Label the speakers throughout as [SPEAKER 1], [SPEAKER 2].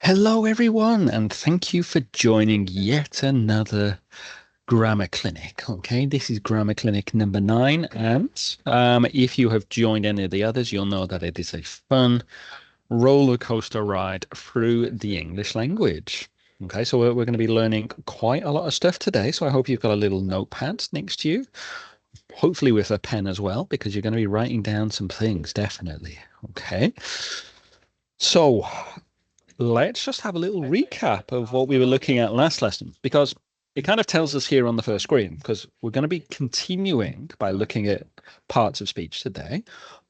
[SPEAKER 1] Hello, everyone, and thank you for joining yet another grammar clinic. Okay, this is grammar clinic number 9, and if you have joined any of the others, you'll know that it is a fun roller coaster ride through the English language. Okay, so we're going to be learning quite a lot of stuff today. So I hope you've got a little notepad next to you, hopefully with a pen as well, because you're going to be writing down some things, definitely. Okay, so let's just have a little recap of what we were looking at last lesson, because it kind of tells us here on the first screen, because we're going to be continuing by looking at parts of speech today.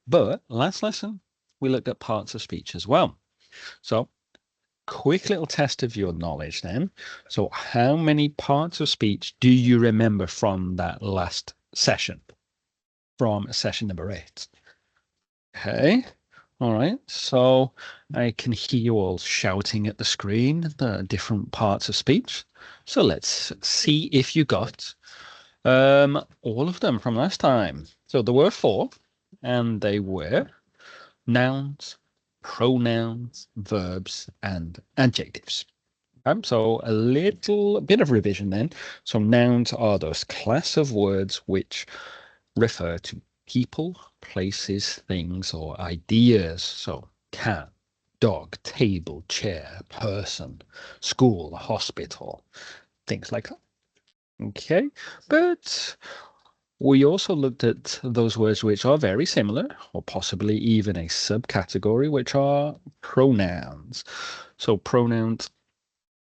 [SPEAKER 1] But last lesson, we looked at parts of speech as well. So quick little test of your knowledge then. So how many parts of speech do you remember from that last session, from session number 8? Okay. All right, so I can hear you all shouting at the screen, the different parts of speech. So let's see if you got all of them from last time. So there were 4, and they were nouns, pronouns, verbs, and adjectives. So a little bit of revision then. So nouns are those class of words which refer to people, places, things, or ideas. So cat, dog, table, chair, person, school, hospital, things like that. Okay, but we also looked at those words which are very similar, or possibly even a subcategory, which are pronouns. So pronouns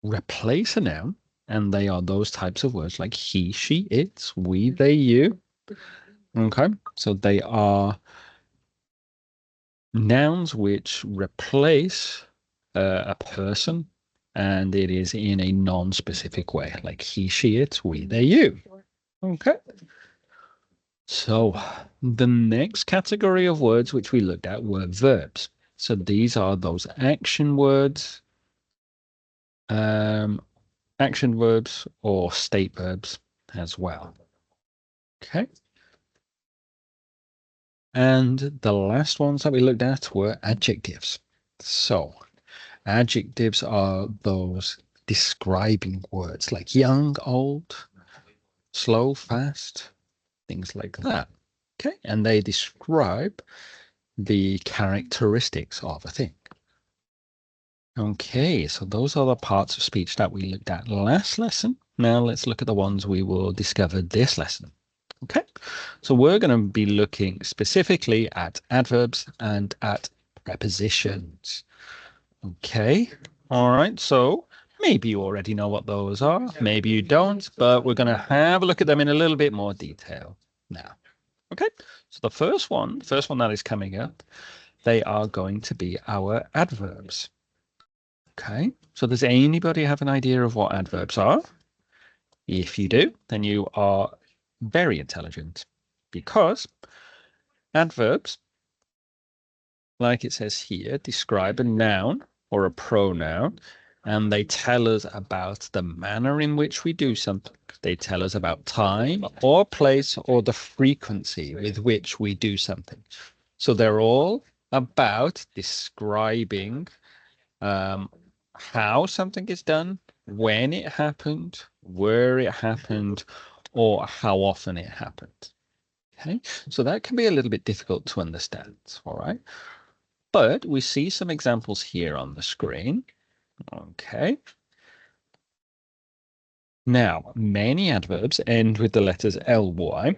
[SPEAKER 1] replace a noun, and they are those types of words like he, she, it, we, they, you. Okay, so they are nouns which replace a person, and it is in a non-specific way, like he, she, it, we, they, you. Okay. So the next category of words which we looked at were verbs. So these are those um, action verbs or state verbs as well. Okay. And the last ones that we looked at were adjectives. So adjectives are those describing words like young, old, slow, fast, things like that. Okay. And they describe the characteristics of a thing. Okay, so those are the parts of speech that we looked at last lesson. Now let's look at the ones we will discover this lesson. Okay, so we're going to be looking specifically at adverbs and at prepositions. Okay, all right, so maybe you already know what those are, maybe you don't, but we're going to have a look at them in a little bit more detail now. Okay, so the first one that is coming up, they are going to be our adverbs. Okay, so does anybody have an idea of what adverbs are? If you do, then you are very intelligent, because adverbs, like it says here, describe a noun or a pronoun, and they tell us about the manner in which we do something. They tell us about time or place or the frequency with which we do something. So they're all about describing how something is done, when it happened, where it happened, or how often it happened. Okay, so that can be a little bit difficult to understand, all right? But we see some examples here on the screen. Okay. Now, many adverbs end with the letters ly.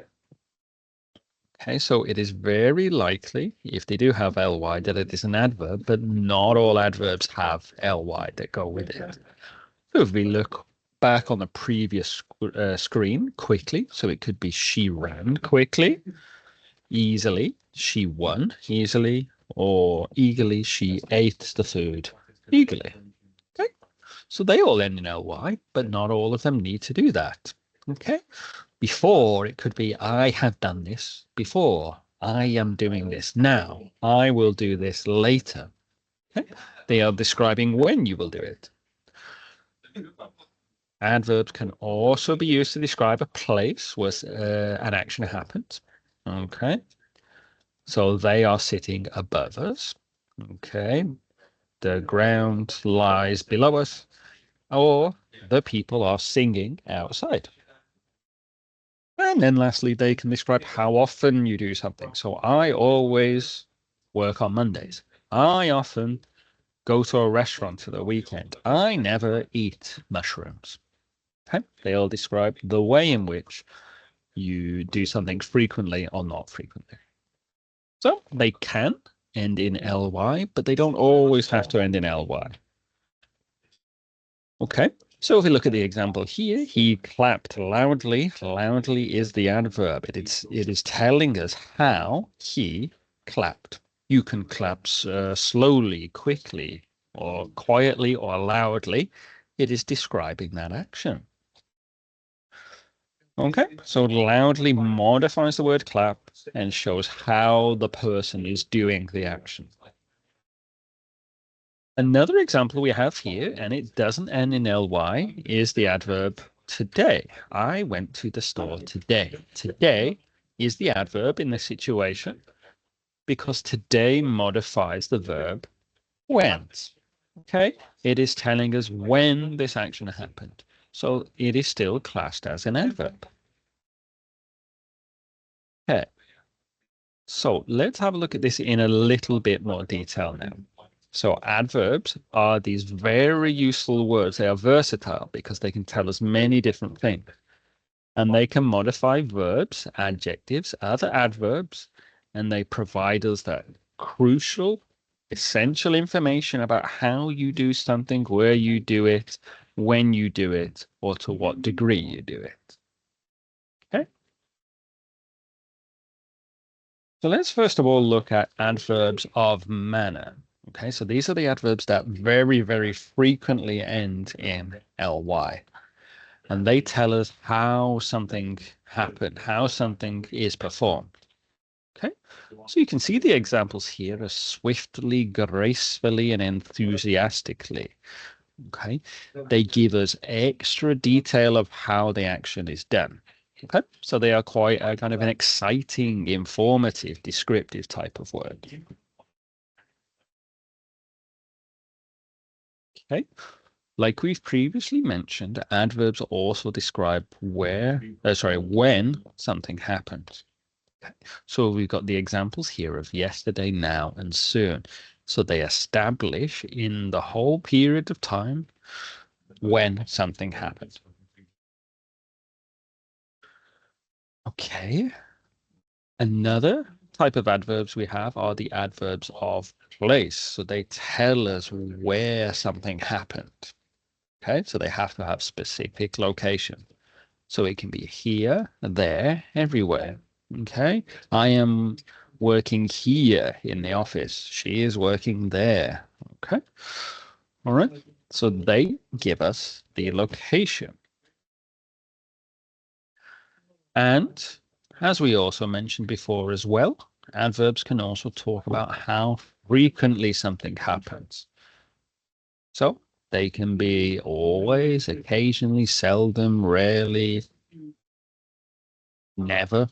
[SPEAKER 1] Okay, so it is very likely, if they do have ly, that it is an adverb, but not all adverbs have ly that go with it. So if we look back on the previous screen quickly, so it could be she ran quickly, easily, she won easily, or eagerly, she ate the food eagerly. Okay, so they all end in ly, but not all of them need to do that. Okay, before it could be I have done this before. I am doing this now. I will do this later. Okay, they are describing when you will do it. Adverbs can also be used to describe a place where an action happened. Okay. So they are sitting above us. Okay. the ground lies below us, or the people are singing outside. And then lastly, they can describe how often you do something. So I always work on Mondays. I often go to a restaurant for the weekend. I never eat mushrooms. Okay? They all describe the way in which you do something frequently or not frequently. So they can end in ly, but they don't always have to end in ly. Okay, so if we look at the example here, he clapped loudly. Loudly is the adverb. It is telling us how he clapped. You can clap slowly, quickly, or quietly, or loudly. It is describing that action. Okay, so loudly modifies the word clap and shows how the person is doing the action. Another example we have here, and it doesn't end in ly, is the adverb today. I went to the store today. Today is the adverb in this situation because today modifies the verb went. Okay, it is telling us when this action happened. So it is still classed as an adverb. Okay, so let's have a look at this in a little bit more detail now. So adverbs are these very useful words. They are versatile because they can tell us many different things. And they can modify verbs, adjectives, other adverbs, and they provide us that crucial, essential information about how you do something, where you do it, when you do it, or to what degree you do it. Okay. So let's first of all look at adverbs of manner. Okay, so these are the adverbs that very, very frequently end in ly. And they tell us how something happened, how something is performed. Okay, so you can see the examples here as swiftly, gracefully, and enthusiastically. Okay, they give us extra detail of how the action is done. Okay, so they are quite a kind of an exciting, informative, descriptive type of word. Okay, like we've previously mentioned, adverbs also describe when something happens. Okay. So we've got the examples here of yesterday, now, and soon. So they establish in the whole period of time when something happened. Okay. Another type of adverbs we have are the adverbs of place. So they tell us where something happened. Okay, so they have to have specific location. So it can be here, there, everywhere. Okay, I am working here in the office. She is working there. Okay, all right. So they give us the location. And as we also mentioned before as well, adverbs can also talk about how frequently something happens. So they can be always, occasionally, seldom, rarely, never.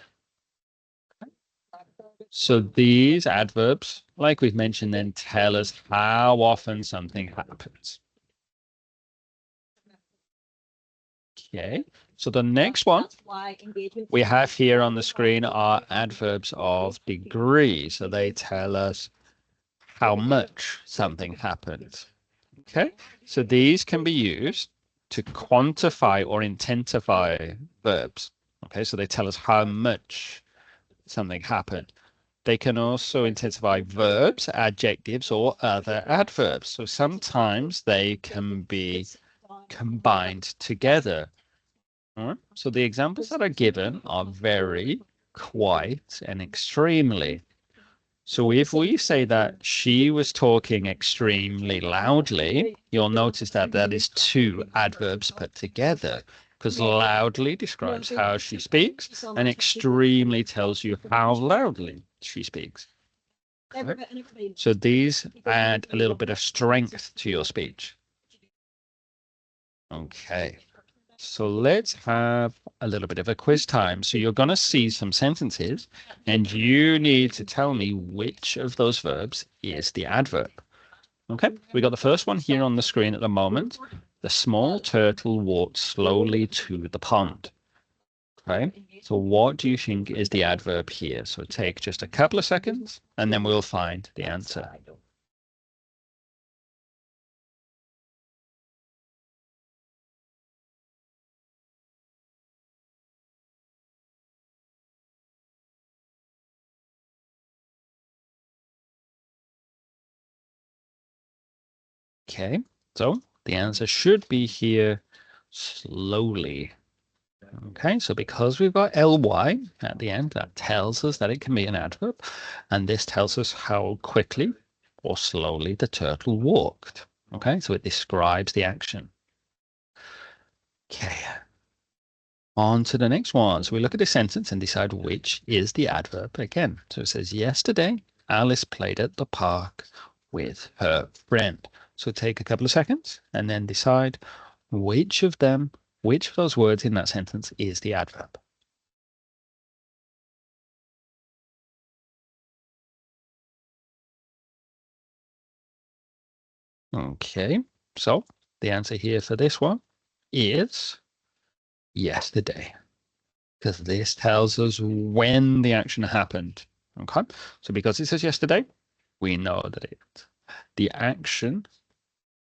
[SPEAKER 1] So these adverbs, like we've mentioned, then tell us how often something happens. Okay, so the next one we have here on the screen are adverbs of degree. So they tell us how much something happens. Okay, so these can be used to quantify or intensify verbs. Okay, so they tell us how much something happened. They can also intensify verbs, adjectives, or other adverbs. So sometimes they can be combined together. All right? So the examples that are given are very, quite, and extremely. So if we say that she was talking extremely loudly, you'll notice that that is two adverbs put together because loudly describes how she speaks and extremely tells you how loudly she speaks. Okay? So these add a little bit of strength to your speech. Okay. So let's have a little bit of a quiz time. So you're going to see some sentences and you need to tell me which of those verbs is the adverb. Okay, we got the first one here on the screen at the moment. The small turtle walked slowly to the pond. Okay, so what do you think is the adverb here? So take just a couple of seconds and then we'll find the answer. Okay, so the answer should be here slowly. Okay, so because we've got ly at the end, that tells us that it can be an adverb, and this tells us how quickly or slowly the turtle walked. Okay, so it describes the action. Okay, on to the next one. So we look at the sentence and decide which is the adverb again. So it says, yesterday, Alice played at the park with her friend. So take a couple of seconds and then decide which of those words in that sentence is the adverb. Okay, so the answer here for this one is yesterday, because this tells us when the action happened. Okay, so because it says yesterday, we know that the action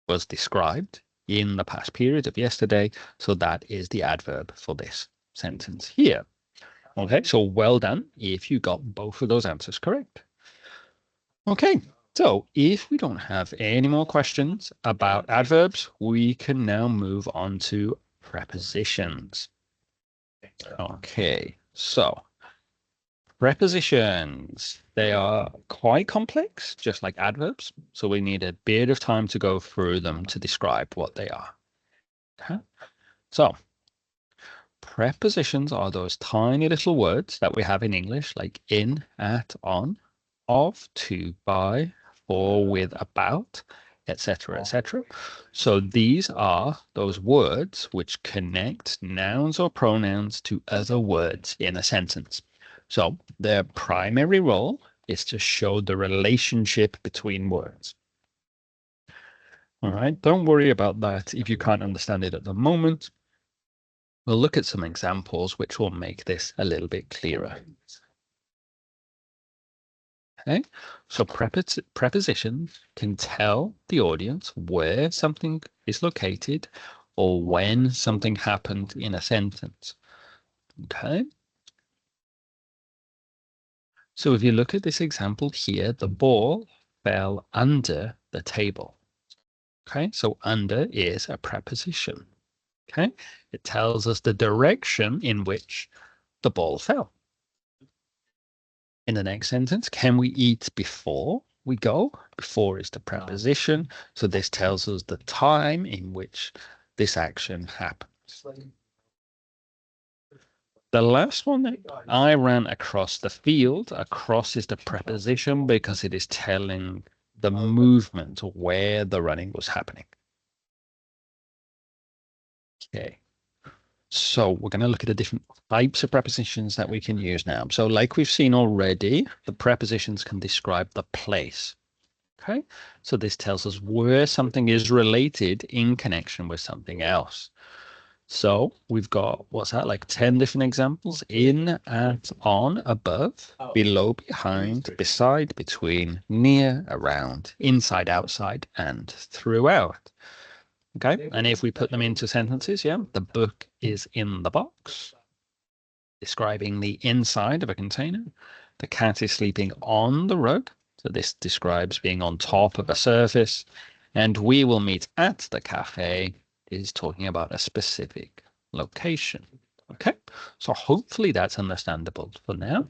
[SPEAKER 1] was described in the past period of yesterday, so that is the adverb for this sentence here. Okay, so well done if you got both of those answers correct. Okay, so if we don't have any more questions about adverbs, we can now move on to prepositions. Okay, so prepositions, they are quite complex, just like adverbs. So we need a bit of time to go through them to describe what they are. Okay, so prepositions are those tiny little words that we have in English, like in, at, on, of, to, by, for, with, about, etc., etc. So these are those words which connect nouns or pronouns to other words in a sentence. So their primary role is to show the relationship between words. All right, don't worry about that if you can't understand it at the moment. We'll look at some examples which will make this a little bit clearer. Okay, so prepositions can tell the audience where something is located or when something happened in a sentence. Okay, so if you look at this example here, the ball fell under the table. Okay, so under is a preposition. Okay, it tells us the direction in which the ball fell. In the next sentence, can we eat before we go? Before is the preposition. So this tells us the time in which this action happens. The last one, I ran across the field. Across is the preposition because it is telling the movement where the running was happening. Okay. So we're going to look at the different types of prepositions that we can use now. So like we've seen already, the prepositions can describe the place. Okay, so this tells us where something is related in connection with something else. So we've got, what's that, like 10 different examples: in, at, on, above, below, behind, beside, between, near, around, inside, outside, and throughout. Okay, and if we put them into sentences, yeah, the book is in the box, describing the inside of a container. The cat is sleeping on the rug. So this describes being on top of a surface. And we will meet at the cafe is talking about a specific location. Okay, so hopefully that's understandable for now.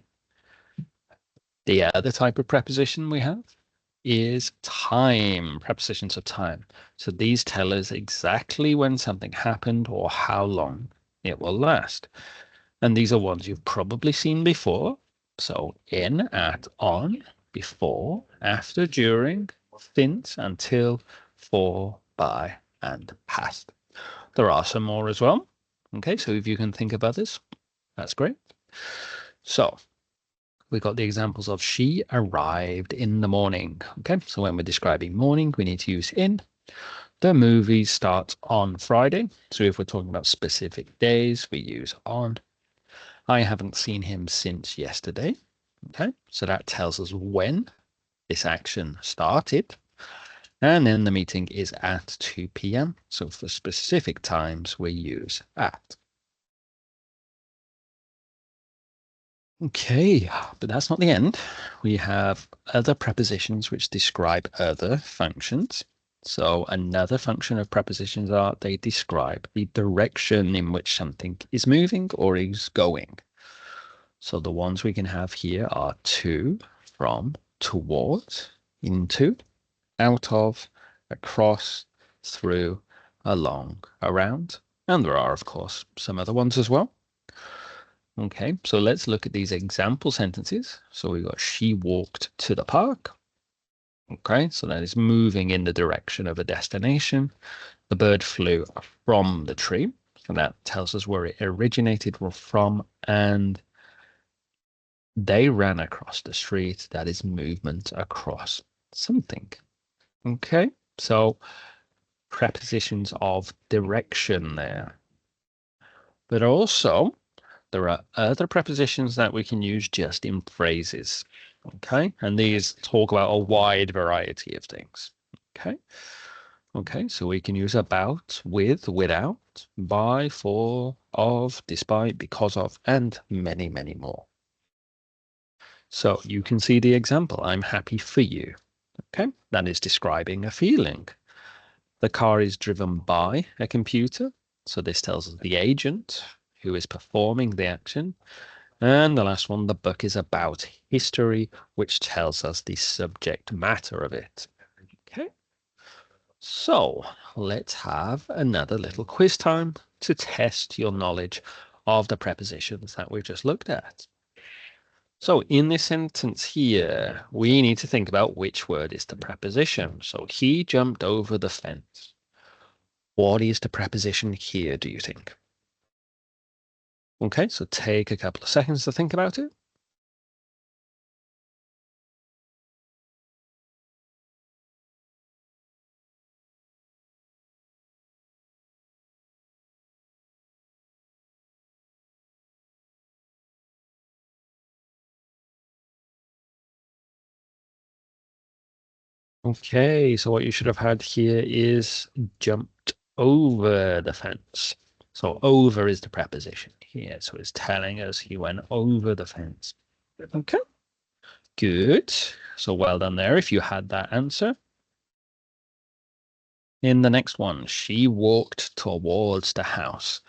[SPEAKER 1] The other type of preposition we have is time, prepositions of time. So these tell us exactly when something happened or how long it will last. And these are ones you've probably seen before. So in, at, on, before, after, during, since, until, for, by, and past. There are some more as well. Okay, so if you can think about this, that's great. So we got the examples of she arrived in the morning. Okay, so when we're describing morning, we need to use in. The movie starts on Friday. So if we're talking about specific days, we use on. I haven't seen him since yesterday. Okay, so that tells us when this action started. And then the meeting is at 2 p.m. So for specific times, we use at. Okay, but that's not the end. We have other prepositions which describe other functions. So another function of prepositions are they describe the direction in which something is moving or is going. So the ones we can have here are to, from, towards, into, out of, across, through, along, around. And there are, of course, some other ones as well. Okay, so let's look at these example sentences. So we got she walked to the park. Okay, so that is moving in the direction of a destination. The bird flew from the tree. So that tells us where it originated from. And they ran across the street. That is movement across something. Okay, so prepositions of direction there. But also, there are other prepositions that we can use just in phrases. Okay, and these talk about a wide variety of things. Okay, okay, so we can use about, with, without, by, for, of, despite, because of, and many, many more. So you can see the example, I'm happy for you. Okay, that is describing a feeling. The car is driven by a computer. So this tells us the agent who is performing the action. And the last one, the book is about history, which tells us the subject matter of it. Okay. So let's have another little quiz time to test your knowledge of the prepositions that we've just looked at. So in this sentence here, we need to think about which word is the preposition. So he jumped over the fence. What is the preposition here, do you think? Okay, so take a couple of seconds to think about it. Okay, so what you should have had here is jumped over the fence. So over is the preposition here. So it's telling us he went over the fence. Okay, good. So well done there if you had that answer. In the next one, she walked towards the house.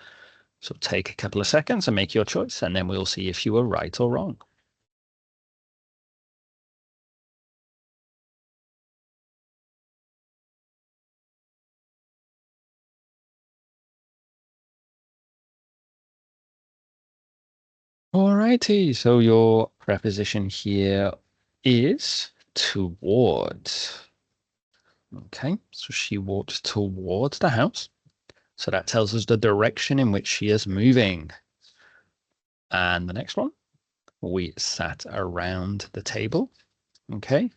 [SPEAKER 1] So take a couple of seconds and make your choice, and then we'll see if you were right or wrong. Alrighty, so your preposition here is towards. Okay, so she walked towards the house. So that tells us the direction in which she is moving. And the next one, we sat around the table. Okay,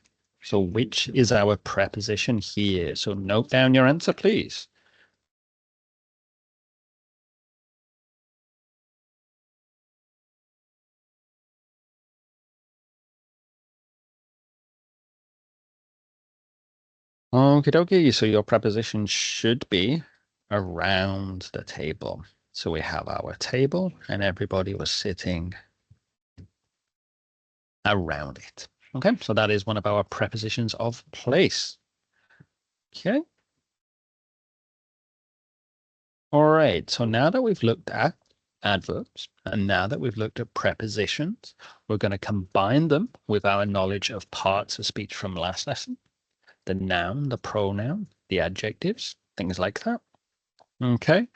[SPEAKER 1] so which is our preposition here? So note down your answer, please. Okie dokie, so your preposition should be around the table. So we have our table and everybody was sitting around it. Okay, so that is one of our prepositions of place. Okay. All right, so now that we've looked at adverbs and now that we've looked at prepositions, we're going to combine them with our knowledge of parts of speech from last lesson, the noun, the pronoun, the adjectives, things like that. Okay,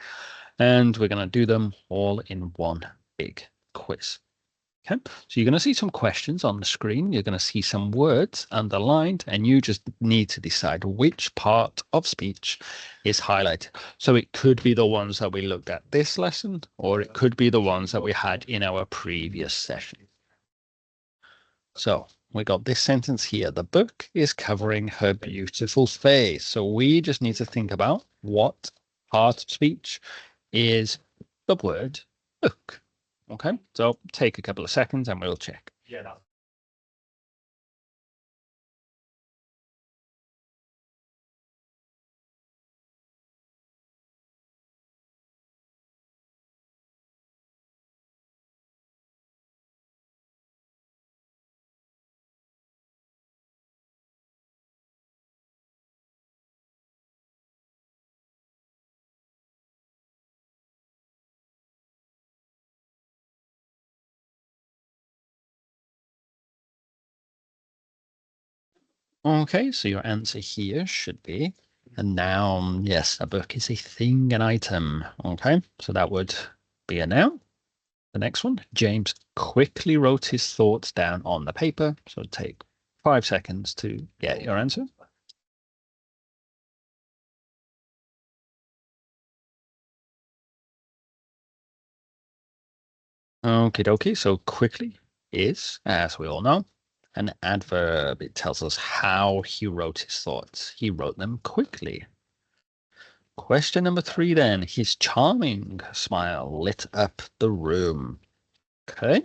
[SPEAKER 1] and we're going to do them all in one big quiz. Okay, so you're going to see some questions on the screen. You're going to see some words underlined, and you just need to decide which part of speech is highlighted. So it could be the ones that we looked at this lesson, or it could be the ones that we had in our previous session. So we got this sentence here. The book is covering her beautiful face. So we just need to think about what part of speech is the word book. Okay, so take a couple of seconds and we'll check. Yeah. Okay, so your answer here should be a noun. Yes, a book is a thing, an item. Okay, so that would be a noun. The next one, James quickly wrote his thoughts down on the paper. So take 5 seconds to get your answer. Okie dokie. So quickly is, as we all know, an adverb. It tells us how he wrote his thoughts. He wrote them quickly. Question number 3 then. His charming smile lit up the room. Okay.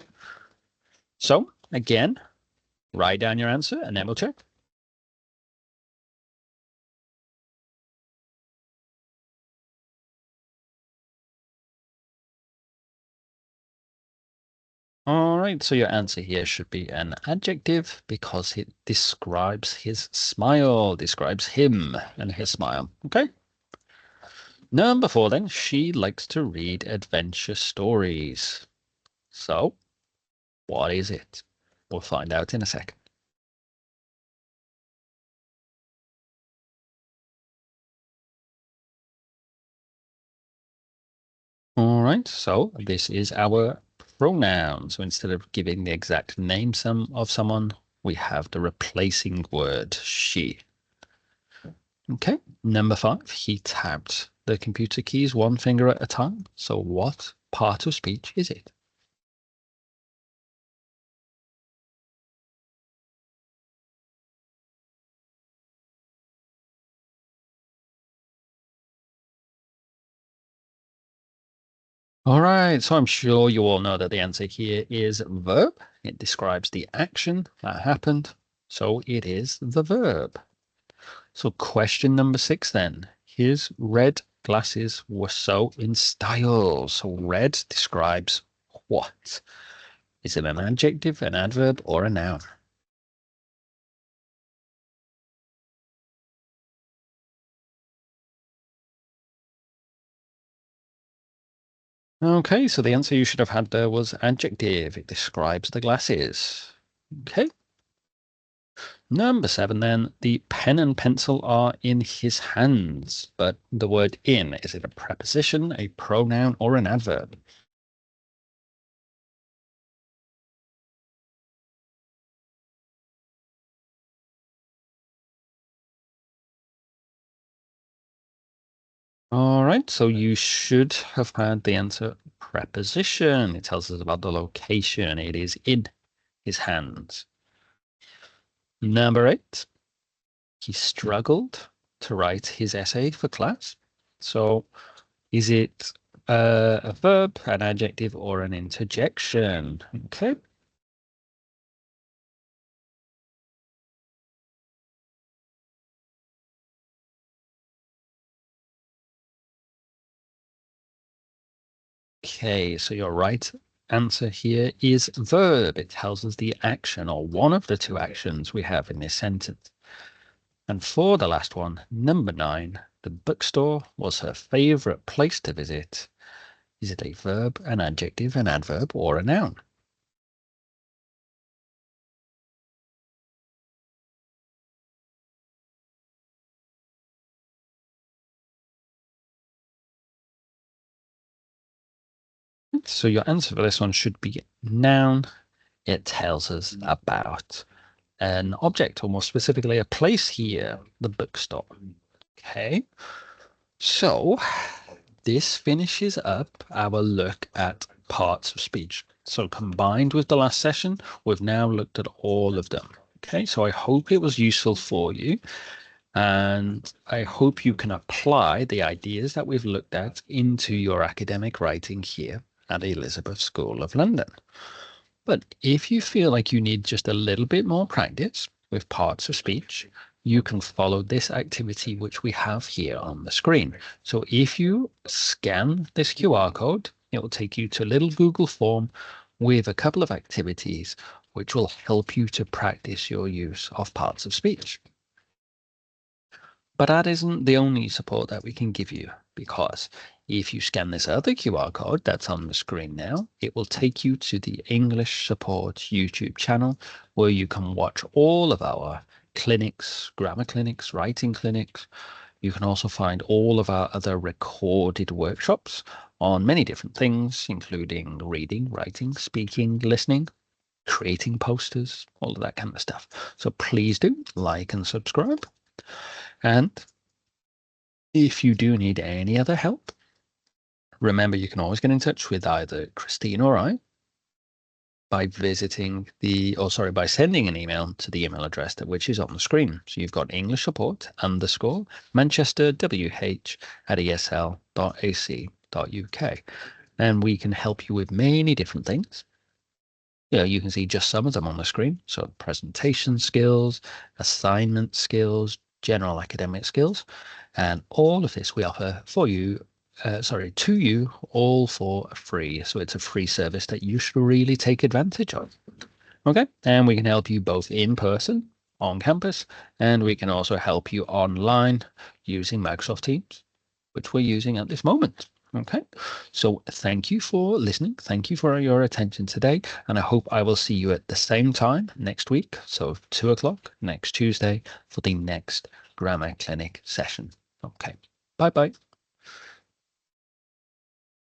[SPEAKER 1] So again, write down your answer and then we'll check. All right, so your answer here should be an adjective because it describes his smile, describes him and his smile. Okay. Number 4 then, she likes to read adventure stories. So, what is it? We'll find out in a second. All right, so this is our pronoun. So instead of giving the exact name of someone, we have the replacing word she. Okay, number 5, he tapped the computer keys one finger at a time. So what part of speech is it? All right, so I'm sure you all know that the answer here is verb. It describes the action that happened. So it is the verb. So question number 6 then. His red glasses were so in style. So red describes what? Is it an adjective, an adverb, or a noun? Okay, so the answer you should have had there was adjective. It describes the glasses. Okay. Number 7 then, the pen and pencil are in his hands. But the word in, is it a preposition, a pronoun, or an adverb? All right, so you should have had the answer preposition. It tells us about the location. It is in his hands. Number 8, he struggled to write his essay for class. So is it a verb, an adjective, or an interjection? Okay. Okay, so your right answer here is verb. It tells us the action or one of the two actions we have in this sentence. And for the last one, number 9, the bookstore was her favorite place to visit. Is it a verb, an adjective, an adverb, or a noun? So your answer for this one should be noun. It tells us about an object, or more specifically, a place here, the bookstore. Okay, so this finishes up our look at parts of speech. So combined with the last session, we've now looked at all of them. Okay, so I hope it was useful for you. And I hope you can apply the ideas that we've looked at into your academic writing here at Elizabeth School of London. But if you feel like you need just a little bit more practice with parts of speech, you can follow this activity which we have here on the screen. So if you scan this QR code, it will take you to a little Google form with a couple of activities which will help you to practice your use of parts of speech. But that isn't the only support that we can give you, because if you scan this other QR code that's on the screen now, it will take you to the English Support YouTube channel, where you can watch all of our clinics, grammar clinics, writing clinics. You can also find all of our other recorded workshops on many different things, including reading, writing, speaking, listening, creating posters, all of that kind of stuff. So please do like and subscribe. And if you do need any other help, remember you can always get in touch with either Christine or I by by sending an email to the email address which is on the screen. So you've got English Support _ Manchester WH@esl.ac.uk, and we can help you with many different things. You can see just some of them on the screen. So presentation skills, assignment skills, general academic skills, and all of this we offer for you, to you, all for free. So it's a free service that you should really take advantage of. Okay, and we can help you both in person, on campus, and we can also help you online using Microsoft Teams, which we're using at this moment. Okay, so thank you for listening. Thank you for your attention today. And I hope I will see you at the same time next week. So 2 o'clock next Tuesday for the next grammar clinic session. Okay, bye-bye.